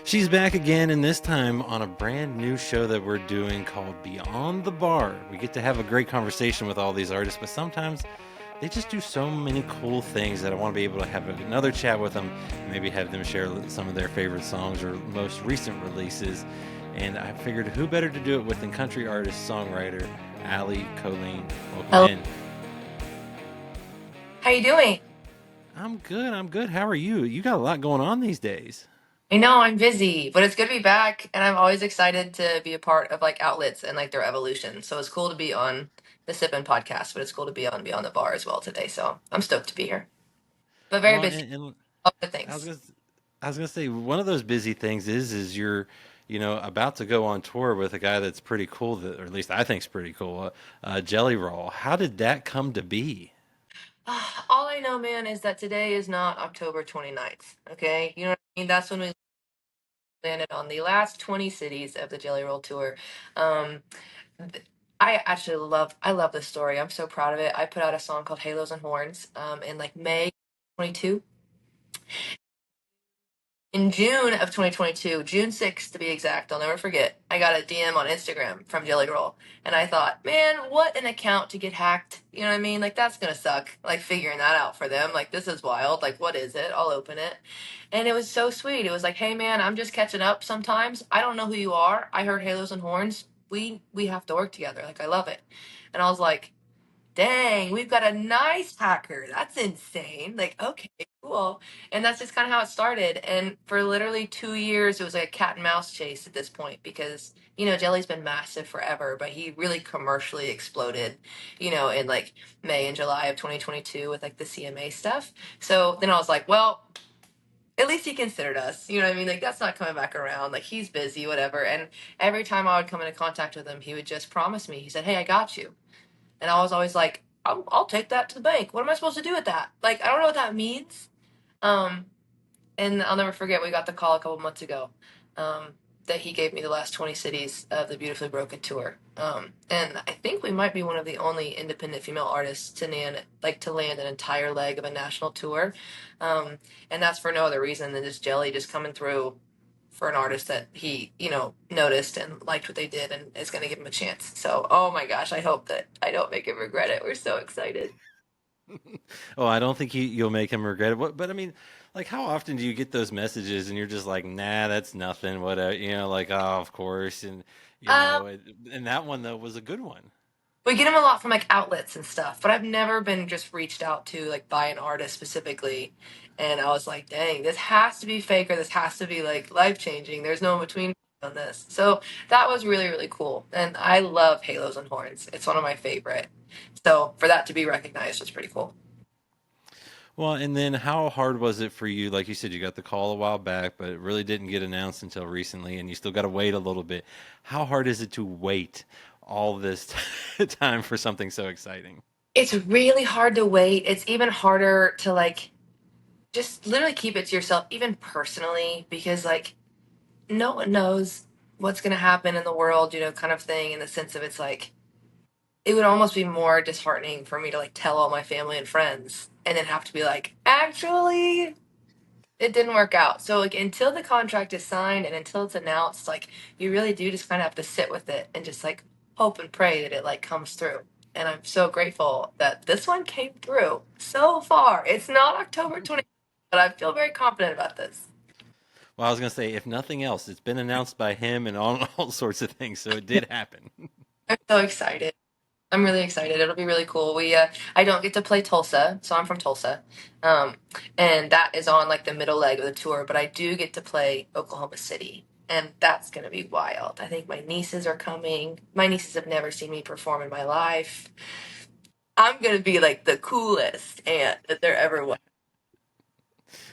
She's back again, and this time on a brand new show that we're doing called Beyond the Bar. We get to have a great conversation with all these artists, but sometimes they just do so many cool things that I want to be able to have another chat with them and maybe have them share some of their favorite songs or most recent releases. And I figured who better to do it with than country artist, songwriter, Allie Colleen. Welcome Hello. in. How you doing? I'm good. I'm good. How are you? You got a lot going on these days. I know I'm busy, but it's good to be back, and I'm always excited to be a part of like outlets and like their evolution. So it's cool to be on the Sippin' podcast, but it's cool to be on Beyond the Bar as well today. So I'm stoked to be here, but very Well, busy. and All good I was things. gonna, I was gonna say one of those busy things is you're, about to go on tour with a guy that's pretty cool, that or at least I think's pretty cool, Jelly Roll. How did that come to be? All I know, man, is that today is not October 29th. Okay, you know what I mean? That's when we landed on the last 20 cities of the Jelly Roll tour. Um, th- I actually love this story. I'm so proud of it. I put out a song called Halos and Horns in like May 22. In June of 2022, June 6th to be exact, I'll never forget, I got a DM on Instagram from Jelly Roll. And I thought, man, what an account to get hacked. You know what I mean? Like, that's gonna suck. Like, figuring that out for them. Like, this is wild. Like, what is it? I'll open it. And it was so sweet. It was like, hey, man, I'm just catching up sometimes. I don't know who you are. I heard Halos and Horns. We have to work together. Like, I love it. And I was like, dang, we've got a nice hacker. That's insane. Like, okay, cool. And that's just kind of how it started. And for literally 2 years, it was like a cat and mouse chase at this point because, Jelly's been massive forever, but he really commercially exploded, in like May and July of 2022 with like the CMA stuff. So then I was like, well, at least he considered us. You know what I mean? Like, that's not coming back around. Like, he's busy, whatever. And every time I would come into contact with him, he would just promise me, he said, hey, I got you. And I was always like, I'll take that to the bank. What am I supposed to do with that? Like, I don't know what that means. Um, and I'll never forget, we got the call a couple months ago um, that he gave me the last 20 cities of the Beautifully Broken tour. And I think we might be one of the only independent female artists to land an entire leg of a national tour. Um, and that's for no other reason than just Jelly just coming through for an artist that he, noticed and liked what they did and is going to give him a chance. So, oh my gosh, I hope that I don't make him regret it. We're so excited. Oh, I don't think you'll make him regret it. But I mean, like, how often do you get those messages and you're just like, nah, that's nothing. Whatever, like, oh, of course, and Um, and that one though was a good one. we get him a lot from like outlets and stuff, but I've never been just reached out to like by an artist specifically. And I was like, dang, this has to be fake or this has to be like life changing. There's no in between on this. So that was really, really cool. And I love Halos and Horns. It's one of my favorite. So for that to be recognized was pretty cool. Well, and then how hard was it for you? Like you said, you got the call a while back, but it really didn't get announced until recently, and you still got to wait a little bit. How hard is it to wait all this time for something so exciting? It's really hard to wait. It's even harder to like just literally keep it to yourself, even personally, because like no one knows what's going to happen in the world, kind of thing, in the sense of it's like, it would almost be more disheartening for me to like tell all my family and friends and then have to be like, actually, it didn't work out. So, like, until the contract is signed and until it's announced, like, you really do just kind of have to sit with it and just like hope and pray that it like comes through. And I'm so grateful that this one came through so far. It's not October 20th, but I feel very confident about this. Well, I was gonna say, if nothing else, it's been announced by him and all sorts of things, so it did happen. I'm so excited. I'm really excited. It'll be really cool. I don't get to play Tulsa, so I'm from Tulsa, um, and that is on like the middle leg of the tour. But I do get to play Oklahoma City, and that's gonna be wild. I think my nieces are coming. My nieces have never seen me perform in my life. I'm gonna be like the coolest aunt that there ever was.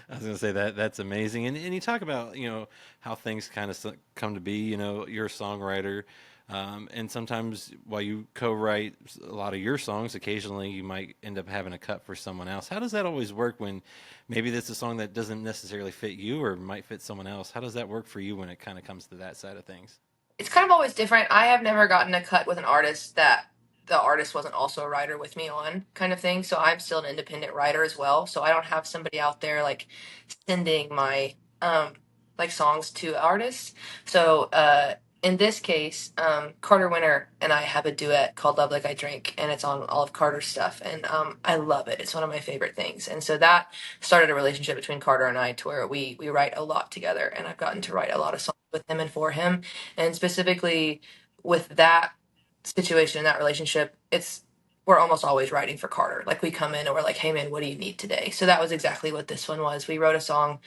I was gonna say that's amazing, and you talk about how things kind of come to be. You're a songwriter, and sometimes while you co-write a lot of your songs, occasionally you might end up having a cut for someone else. How does that always work when maybe that's a song that doesn't necessarily fit you or might fit someone else? How does that work for you when it kind of comes to that side of things? It's kind of always different. I have never gotten a cut with an artist that the artist wasn't also a writer with me on, kind of thing. So I'm still an independent writer as well. So I don't have somebody out there like sending my like songs to artists. So in this case, Carter Winter and I have a duet called "Love Like I Drink," and it's on all of Carter's stuff, and I love it. It's one of my favorite things, and so that started a relationship between Carter and I to where we write a lot together, and I've gotten to write a lot of songs with him and for him, and specifically with that situation, that relationship, it's we're almost always writing for Carter. Like we come in and we're like, "Hey man, what do you need today?" So that was exactly what this one was. We wrote a song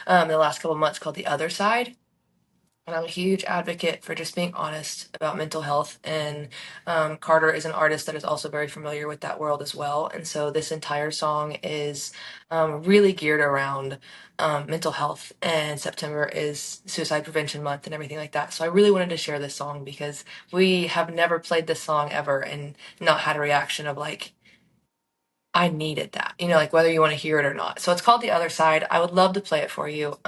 the last couple of months called "The Other Side," and I'm a huge advocate for just being honest about mental health. And Carter is an artist that is also very familiar with that world as well. And so this entire song is really geared around mental health. And September is Suicide Prevention Month and everything like that. So I really wanted to share this song because we have never played this song ever and not had a reaction of like, I needed that, like whether you want to hear it or not. So it's called The Other Side. I would love to play it for you.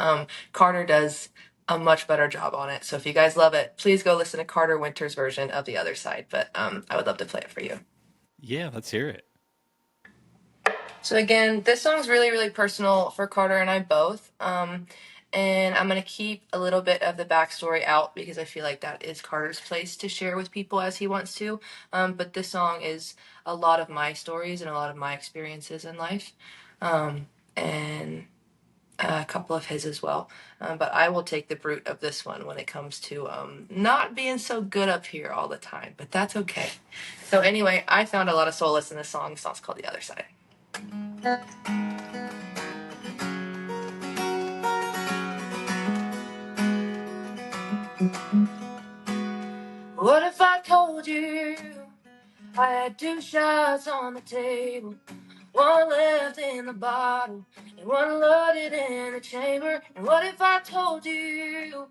Carter does a much better job on it. So if you guys love it, please go listen to Carter Winter's version of The Other Side. But I would love to play it for you. Yeah, let's hear it. So again, this song's really, really personal for Carter and I both. And I'm going to keep a little bit of the backstory out because I feel like that is Carter's place to share with people as he wants to. But this song is a lot of my stories and a lot of my experiences in life. And a couple of his as well. But I will take the brunt of this one when it comes to not being so good up here all the time. But that's okay. So anyway, I found a lot of solace in this song. The song's called The Other Side. What if I told you I had 2 shots on the table, 1 left in the bottle, and 1 loaded in the chamber? And what if I told you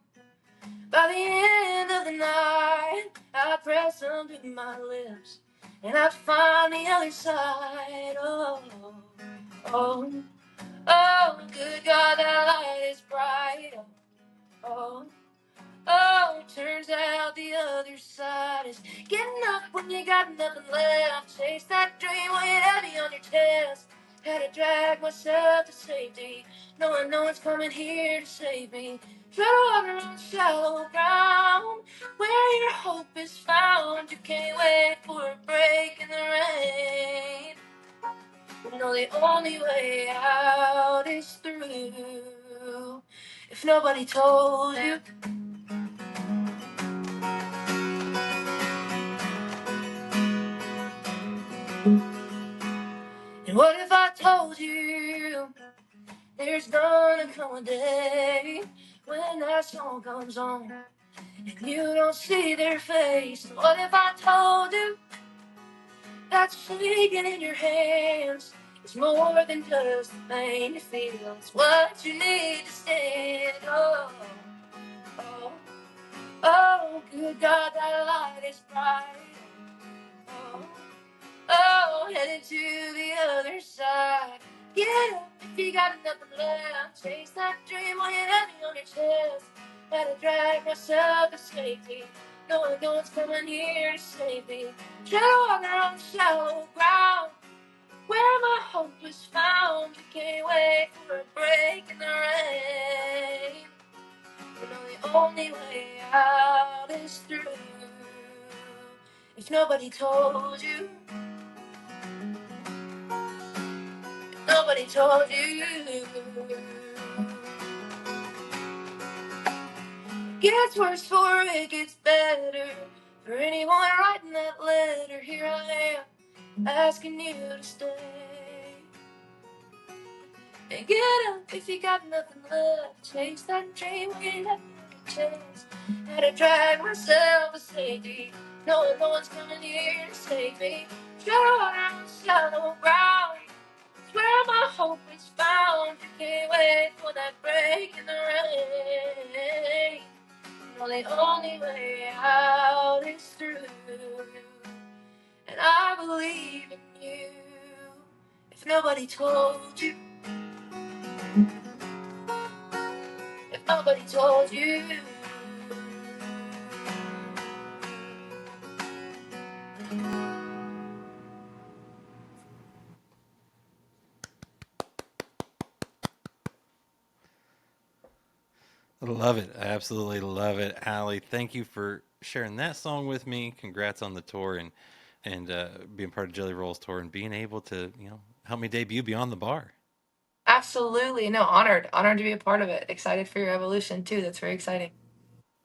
by the end of the night I'd press them to my lips and I'd find the other side? Oh, oh, oh, good God, that light is bright. Oh, oh, turns out the other side is getting up when you got nothing left. Chase that dream while you're heavy on your chest. Had to drag myself to safety, knowing no one's coming here to save me. Try to walk around shallow ground where your hope is found. You can't wait for a break in the rain. You know the only way out is through. If nobody told you. And what if I told you there's gonna come a day when that song comes on and you don't see their face? And what if I told you that shaking in your hands is more than just the pain you feel? It's what you need to stand. Oh, oh, oh, good God, that light is bright. Oh, oh, headed to the other side. Get up if you got nothing left. Chase that dream while you're heavy on your chest. Had to drag myself to safety, knowing no one's coming here to save me. Try to walk around shallow ground where my hope was found. You can't wait for a break in the rain. You know the only way out is through. If nobody told you, nobody told you. Gets worse before it gets better. For anyone writing that letter, here I am, asking you to stay. And get up if you got nothing left. Chase that dream when you have no chance. Had to drag myself to safety, knowing no one's coming here to save me. Shadow around shallow ground, it's where my hope is found. You can't wait for that break in the rain. You know the only way out is through. And I believe in you. If nobody told you, if nobody told you. Love it. I absolutely love it. Allie, thank you for sharing that song with me. Congrats on the tour and being part of Jelly Roll's tour and being able to, help me debut Beyond the Bar. Absolutely. No, honored. Honored to be a part of it. Excited for your evolution too. That's very exciting.